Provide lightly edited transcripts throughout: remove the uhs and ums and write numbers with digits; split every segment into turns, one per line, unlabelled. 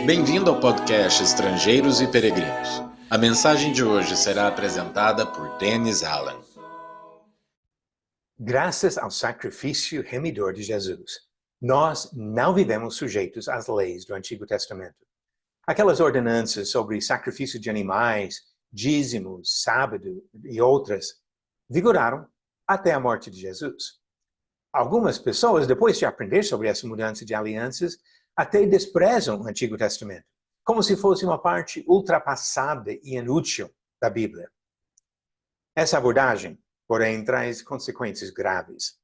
Bem-vindo ao podcast Estrangeiros e Peregrinos. A mensagem de hoje será apresentada por Dennis Allen.
Graças ao sacrifício remidor de Jesus, nós não vivemos sujeitos às leis do Antigo Testamento. Aquelas ordenanças sobre sacrifício de animais, dízimos, sábado e outras vigoraram até a morte de Jesus. Algumas pessoas, depois de aprender sobre essa mudança de alianças, até desprezam o Antigo Testamento, como se fosse uma parte ultrapassada e inútil da Bíblia. Essa abordagem, porém, traz consequências graves.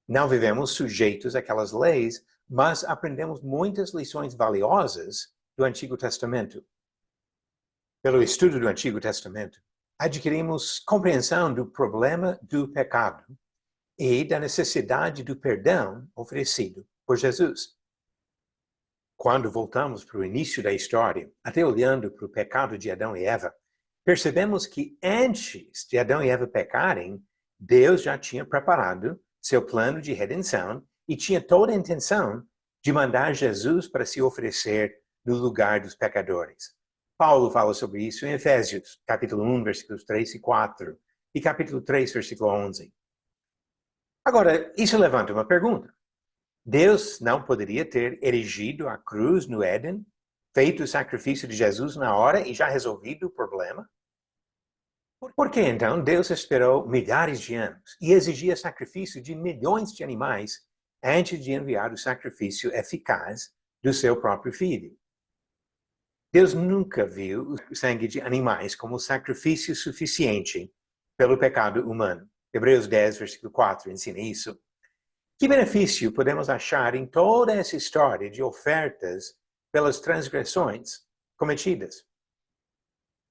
Não vivemos sujeitos àquelas leis, mas aprendemos muitas lições valiosas do Antigo Testamento. Pelo estudo do Antigo Testamento, adquirimos compreensão do problema do pecado e da necessidade do perdão oferecido por Jesus. Quando voltamos para o início da história, até olhando para o pecado de Adão e Eva, percebemos que antes de Adão e Eva pecarem, Deus já tinha preparado seu plano de redenção e tinha toda a intenção de mandar Jesus para se oferecer no lugar dos pecadores. Paulo fala sobre isso em Efésios, capítulo 1, versículos 3 e 4, e capítulo 3, versículo 11. Agora, isso levanta uma pergunta. Deus não poderia ter erigido a cruz no Éden, feito o sacrifício de Jesus na hora e já resolvido o problema? Por que então Deus esperou milhares de anos e exigia sacrifício de milhões de animais antes de enviar o sacrifício eficaz do seu próprio filho? Deus nunca viu o sangue de animais como sacrifício suficiente pelo pecado humano. Hebreus 10, versículo 4 ensina isso. Que benefício podemos achar em toda essa história de ofertas pelas transgressões cometidas?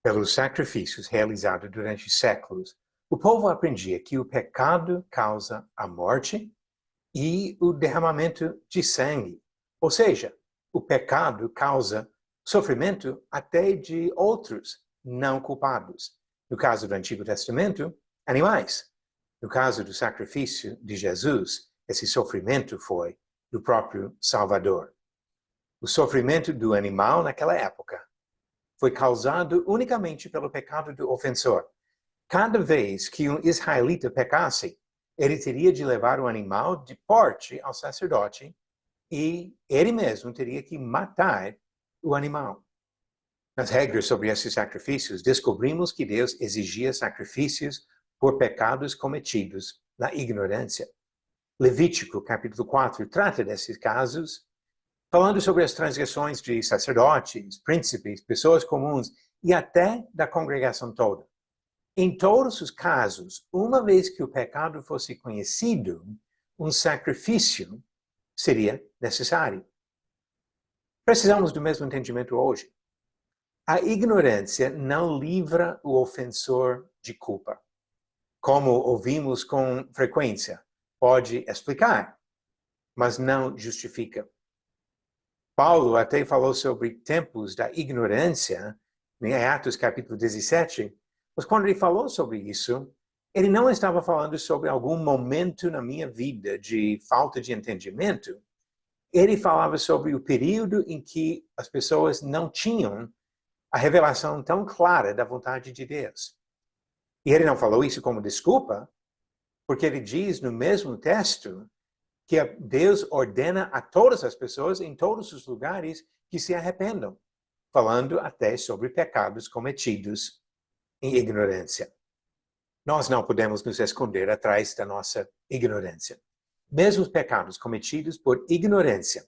Pelos sacrifícios realizados durante séculos, o povo aprendia que o pecado causa a morte e o derramamento de sangue. Ou seja, o pecado causa sofrimento até de outros não culpados. No caso do Antigo Testamento, animais. No caso do sacrifício de Jesus, esse sofrimento foi do próprio Salvador. O sofrimento do animal naquela época foi causado unicamente pelo pecado do ofensor. Cada vez que um israelita pecasse, ele teria de levar o animal de porte ao sacerdote e ele mesmo teria que matar o animal. Nas regras sobre esses sacrifícios, descobrimos que Deus exigia sacrifícios por pecados cometidos na ignorância. Levítico, capítulo 4, trata desses casos, falando sobre as transgressões de sacerdotes, príncipes, pessoas comuns e até da congregação toda. Em todos os casos, uma vez que o pecado fosse conhecido, um sacrifício seria necessário. Precisamos do mesmo entendimento hoje. A ignorância não livra o ofensor de culpa. Como ouvimos com frequência, pode explicar, mas não justifica. Paulo até falou sobre tempos da ignorância, em Atos capítulo 17, mas quando ele falou sobre isso, ele não estava falando sobre algum momento na minha vida de falta de entendimento. Ele falava sobre o período em que as pessoas não tinham a revelação tão clara da vontade de Deus. E ele não falou isso como desculpa, porque ele diz no mesmo texto que Deus ordena a todas as pessoas em todos os lugares que se arrependam, falando até sobre pecados cometidos em ignorância. Nós não podemos nos esconder atrás da nossa ignorância. Mesmo os pecados cometidos por ignorância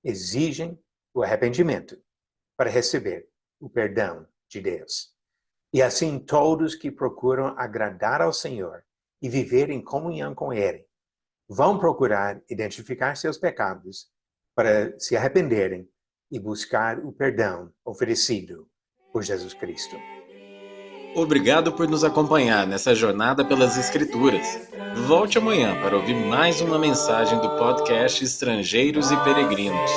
exigem o arrependimento para receber o perdão de Deus. E assim todos que procuram agradar ao Senhor e viver em comunhão com Ele, vão procurar identificar seus pecados para se arrependerem e buscar o perdão oferecido por Jesus Cristo.
Obrigado por nos acompanhar nessa jornada pelas Escrituras. Volte amanhã para ouvir mais uma mensagem do podcast Estrangeiros e Peregrinos.